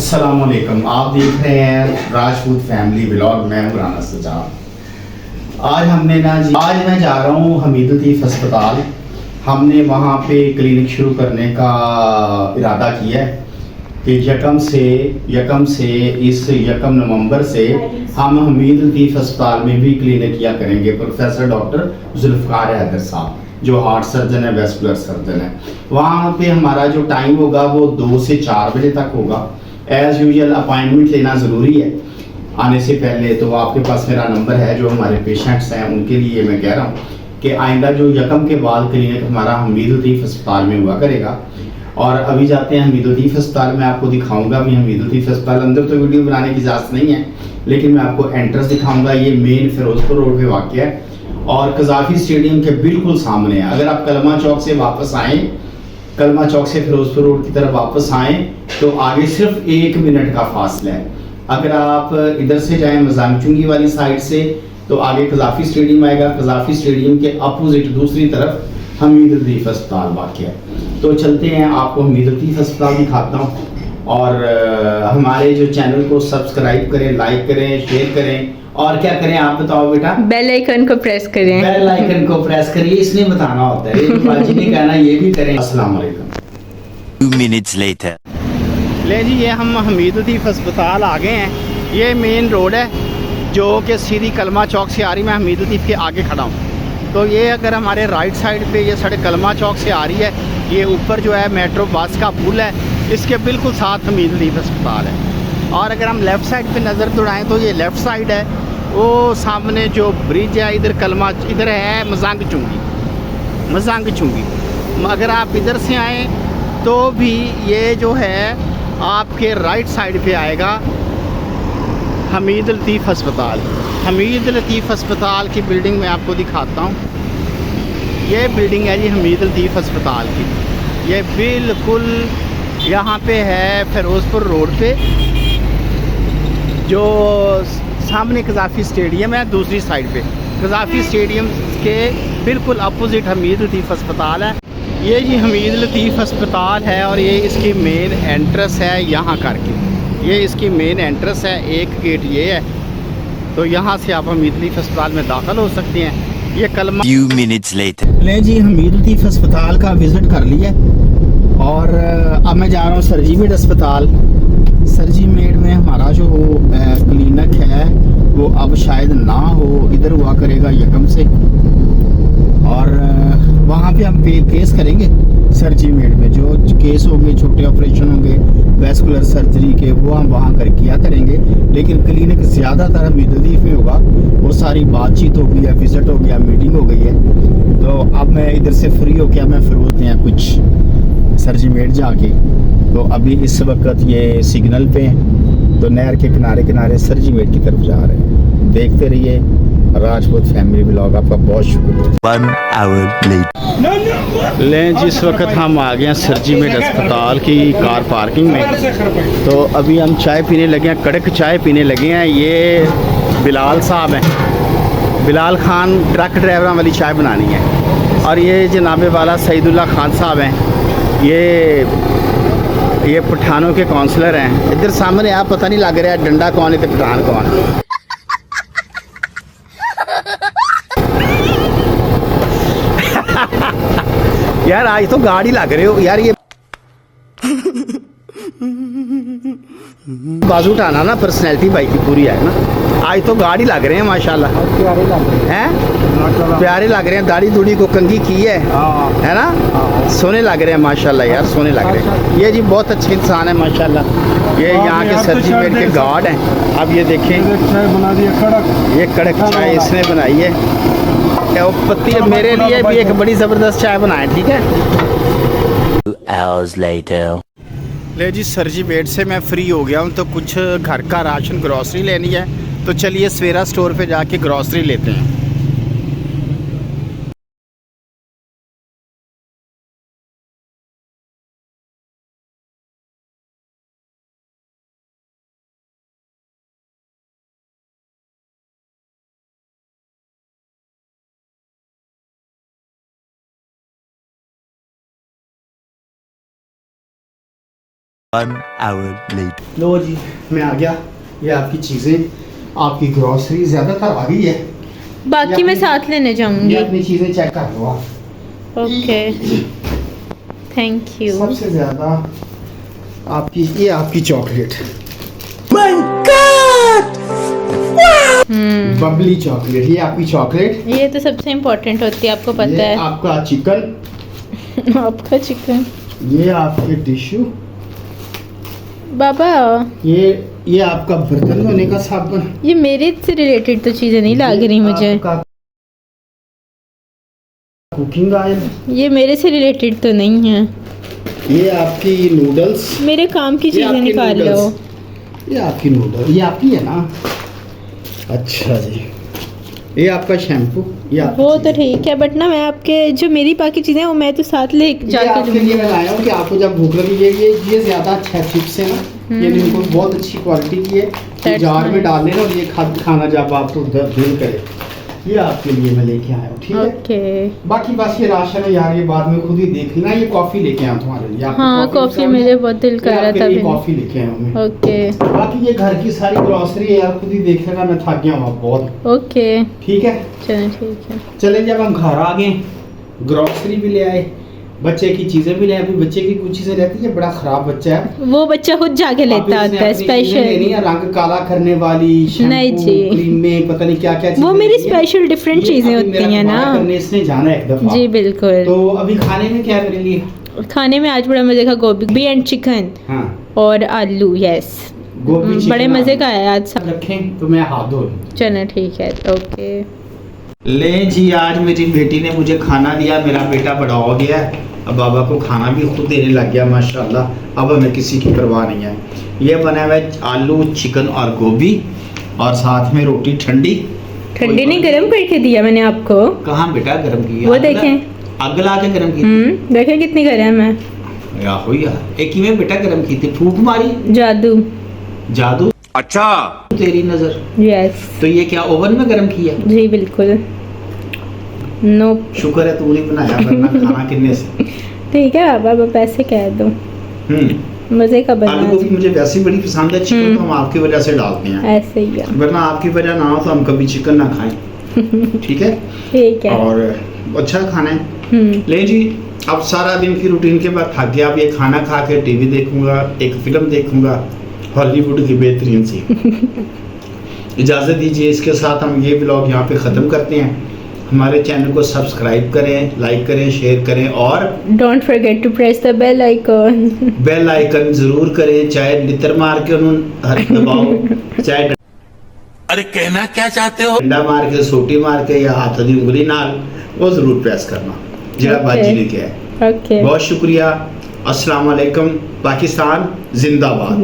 अस्सलाम वालेकुम। आप देख रहे हैं राजपूत फैमिली व्लॉग। मैं हूं राना सजाद। आज मैं जा रहा हूं हमीद लतीफ़ अस्पताल। हमने वहां पे क्लिनिक शुरू करने का इरादा किया है कि यकम नवंबर से हम हमीद लतीफ़ अस्पताल में भी क्लिनिक किया करेंगे। प्रोफेसर डॉक्टर जुल्फ़कार हैदर साहब जो हार्ट सर्जन है, वेस्कुलर सर्जन है, वहाँ पे हमारा जो टाइम होगा वो 2 से 4 बजे तक होगा। एज़ यूजुअल अपॉइंटमेंट लेना ज़रूरी है आने से पहले। तो आपके पास मेरा नंबर है। जो हमारे पेशेंट्स हैं उनके लिए मैं कह रहा हूँ कि आइंदा जो यकम के बाद क्लिनिक हमारा हमीद लतीफ़ अस्पताल में हुआ करेगा। और अभी जाते हैं हमीद लतीफ़ अस्पताल में, आपको दिखाऊंगा भी हमीद लतीफ़ अस्पताल। अंदर तो वीडियो बनाने की इजाज़त नहीं है, लेकिन मैं आपको एंट्रेंस दिखाऊंगा। ये मेन फिरोजपुर रोड पे वाक़ है और कज़ाफ़ी स्टेडियम के बिल्कुल सामने है। अगर आप कलमा चौक से वापस आएँ, कलमा चौक से फिरोजपुर रोड की तरफ वापस आएँ तो आगे सिर्फ 1 मिनट का फासला है। अगर आप इधर से जाएँ मजाक चुंगी वाली साइड से तो आगे कज़ाफ़ी स्टेडियम आएगा। कज़ाफ़ी स्टेडियम के अपोजिट दूसरी तरफ हमीद लतीफ़ अस्पताल वाक़ है। तो चलते हैं, आपको हमीद लतीफ़ अस्पताल दिखाता हूँ। और हमारे जो चैनल को सब्सक्राइब करें, लाइक करें, शेयर करें और क्या करें आप बताओ बेटा? बेल आइकन को प्रेस करें। बेल आइकन को प्रेस करिए, इसने बताना होता है, ये बाजी ने कहना, ये भी करें। अस्सलाम वालेकुम। 2 minutes later. ले जी, ये हम हमीद लतीफ़ अस्पताल आ गए हैं। ये मेन रोड है जो कि सीधी कलमा चौक से आ रही। मैं हमीद लतीफ़ के आगे खड़ा हूँ। तो ये अगर हमारे राइट साइड पे ये सड़क कलमा चौक से आ रही है, ये ऊपर जो है मेट्रो बस का पुल है, इसके बिल्कुल साथ हमीद लतीफ़ अस्पताल है। और अगर हम लेफ़्ट साइड पे नज़र दौड़ाएँ तो ये लेफ़्ट साइड है, वो सामने जो ब्रिज है, इधर है मजांग चुंगी। अगर आप इधर से आएँ तो भी ये जो है आपके राइट साइड पे आएगा हमीद लतीफ़ अस्पताल। हमीद लतीफ़ अस्पताल की बिल्डिंग मैं आपको दिखाता हूँ। ये बिल्डिंग है जी हमीद लतीफ़ अस्पताल की। ये बिल्कुल यहाँ पे है फिरोजपुर रोड पे, जो सामने कज़ाफ़ी स्टेडियम है। दूसरी साइड पे कज़ाफ़ी स्टेडियम के बिल्कुल अपोजिट हमीद लतीफ़ अस्पताल है। ये जी हमीद लतीफ़ अस्पताल है और ये इसकी मेन एंट्रेंस है। यहाँ करके ये इसकी मेन एंट्रेंस है। एक गेट ये है, तो यहाँ से आप हमीद लतीफ़ अस्पताल में दाखिल हो सकते हैं। ये कलमा Few minutes later. ले जी, हमीद लतीफ़ अस्पताल का विज़िट कर लिया और अब मैं जा रहा हूँ सरजीमेड अस्पताल। सरजीमेड में हमारा जो क्लिनिक है वो अब शायद ना हो, इधर हुआ करेगा यकम से। और वहाँ पे हम केस करेंगे सरजीमेड में। जो केस होंगे, छोटे ऑपरेशन होंगे वेस्कुलर सर्जरी के, वो हम वहाँ कर किया करेंगे। लेकिन क्लिनिक ज़्यादातर हमीद लतीफ़ में होगा। वो सारी बातचीत हो गई है, विज़िट हो गया, मीटिंग हो गई है। तो अब मैं इधर से फ्री हो के मैं फिर होते हैं कुछ सरजीमेड जाके। तो अभी इस वक्त ये सिग्नल पे हैं, तो नहर के किनारे सरजीमेड की तरफ जा रहे हैं। देखते रहिए राजपूत फैमिली व्लॉग। आपका बहुत शुक्रिया। 1 hour later. लें, जिस वक्त हम आ गए हैं सरजीमेड अस्पताल की कार पार्किंग में, तो अभी हम चाय पीने लगे हैं, कड़क चाय पीने लगे हैं। ये बिलाल साहब हैं, बिलाल खान ट्रक ड्राइवरों वाली चाय बनानी है। और ये जनाबे वाला सईदुल्ला खान साहब हैं, ये पठानों के काउंसलर हैं। इधर सामने आप पता नहीं लग रहा है डंडा कौन है तो पठान कौन है। यार आज तो गाड़ी लग रहे हो यार, ये बाजू उठाना ना, पर्सनैलिटी भाई की पूरी है ना। आज तो गाड़ी लग रहे हैं माशाल्लाह, प्यारे लग रहे हैं, प्यारे लग रहे हैं। दाढ़ी दूढ़ी को कंघी की है ना, सोने लग रहे हैं माशाल्लाह यार, सोने लग रहे हैं। ये जी बहुत अच्छे इंसान है माशाल्लाह। ये यहाँ के सरजीमेड के गार्ड हैं। अब ये देखें, ये कड़क चाय इसने बनाई है। पत्ती मेरे लिए भी एक बड़ी ज़बरदस्त चाय बनाए, ठीक है। 2 hours later. ले जी, सरजीमेड से मैं फ्री हो गया हूँ, तो कुछ घर का राशन ग्रॉसरी लेनी है। तो चलिए सवेरा स्टोर पे जाके ग्रॉसरी लेते हैं। 1 hour later. लो जी, मैं आ गया। ये आपकी चीज़ें, आपकी ग्रॉसरी ज़्यादातर आ गई है। बाकी मैं साथ लेने ये जाऊंगी। अपनी चीज़ें चेक कर लो आप। Okay, thank you. सबसे ज़्यादा आपकी, ये आपकी चॉकलेट, बबली चॉकलेट, ये आपकी चॉकलेट। ये तो सबसे इम्पोर्टेंट होती है, आपको पता ये है। आपका चिकन, आपका चिकन। ये आपके टिश्यू, बाबा ये आपका बर्तन धोने का साबुन, ये मेरे से रिलेटेड तो चीजें नहीं लग रही मुझे। आपका कुकिंग ऑयल, ये मेरे से रिलेटेड तो नहीं है। ये आपकी नूडल्स, मेरे काम की ये चीजें आपकी निकाल लो। नूडल्स, ये आपकी नूडल, ये आपकी है ना। अच्छा जी, ये आपका शैम्पू, ये आपकी वो तो चीज़ें। ठीक है, बट ना मैं आपके जो मेरी बाकी चीजें हैं वो मैं तो साथ ले ये जाके आपके लिए मैं लाया हूँ कि आपको जब भूख लगी, ये ज़्यादा अच्छा चिप्स है ना, ये इनको बहुत अच्छी क्वालिटी की है। ये That's जार में nice. डाल लेना और ये खाना जब आपको दिल करे, ये आपके लिए मैं लेके आया हूँ, ठीक है। ओके। बाकी बस ये राशन है यार, ये बाद में खुद ही देख लेना। ये कॉफी लेके आया हूँ तुम्हारे लिए। आपको हाँ, कॉफी पसंद मेरे है? बहुत दिल कर ये रहा आपके था लिए अभी। कॉफी लेके आया हूँ मैं। ओके बाकी ये घर की सारी ग्रॉसरी है यार, खुद ही देख लेना, मैं थक गया हूँ अब बहुत। ओके, ठीक है, चलो ठीक है। चलें। जब हम घर आ गए, ग्रॉसरी भी ले आए, बच्चे की चीजें भी ले आए। अभी बच्चे की कुछ चीजें रहती है, बड़ा खराब बच्चा है, वो बच्चा खुद जाके अब लेता इसने होता है अपनी चीजें लेनी स्पेशल। है, रंग काला करने वाली, नहीं शैम्पू, जी। क्रीमें, पता नहीं क्या क्या वो मेरी स्पेशल डिफरेंट चीजें होती हैं ना। करने इसने जाना है एक दफा। जी बिल्कुल। तो अभी खाने में क्या है मेरे लिए? खाने में आज बड़ा मजे का गोभी एंड चिकन हाँ, और आलू। यस, गोभी बड़े चिकन मजे आलू। का है आज सब। रखें तो मैं हाथ धो लूं। चलो ठीक है, ओके। ले जी, आज मेरी बेटी ने मुझे खाना दिया। मेरा बेटा बड़ा हो गया है, अब बाबा को खाना भी खुद देने लग गया माशाल्लाह। अब हमें किसी की परवाह नहीं है। ये बना हुआ है आलू, चिकन और गोभी, और साथ में रोटी ठंडी। ठंडी नहीं, गरम करके दिया मैंने आपको। कहाँ बेटा गरम की? वो देखें। अग ला के गरम की? देखें कितनी गरम है। यार यार, एक में बेटा गरम की थी, फूक मारी? जादू। जादू? अच्छा, तेरी नजर। यस तो ये क्या ओवन में गरम किया? जी बिल्कुल। नो शुक्र है तू नहीं बनाया, वरना खाना किन्ने से। ठीक है बाबा, पैसे कह दो। मजे का बना आलू गोभी मुझे वैसे ही बड़ी पसंद है, चिकन तो हम आपकी वजह से डालते हैं, ऐसे ही है। वरना आपकी वजह ना हो तो हम कभी चिकन ना खाएं। ठीक है, ठीक है। और अच्छा खाना है। ले जी, अब सारा दिन की रूटीन के बाद थक गया। अब ये खाना खा के टीवी देखूंगा, एक फिल्म देखूंगा हॉलीवुड की बेहतरीन सी। इजाज़त दीजिए, इसके साथ हम ये ब्लॉग यहाँ पे ख़त्म करते हैं। हमारे चैनल को सब्सक्राइब करें, लाइक करें, शेयर करें, और don't forget to press the bell icon. Bell icon जरूर करें। चाहे लितर मार के उन्होंने दबाओ, चाहे अरे कहना क्या चाहते हो? डंडा मार के, सोटी मार के, या हाथ की उंगली नाल, वो जरूर प्रेस करना जिहड़ा बाजी ने किया है। ओके, बहुत शुक्रिया। अस्सलाम वालेकुम। पाकिस्तान जिंदाबाद।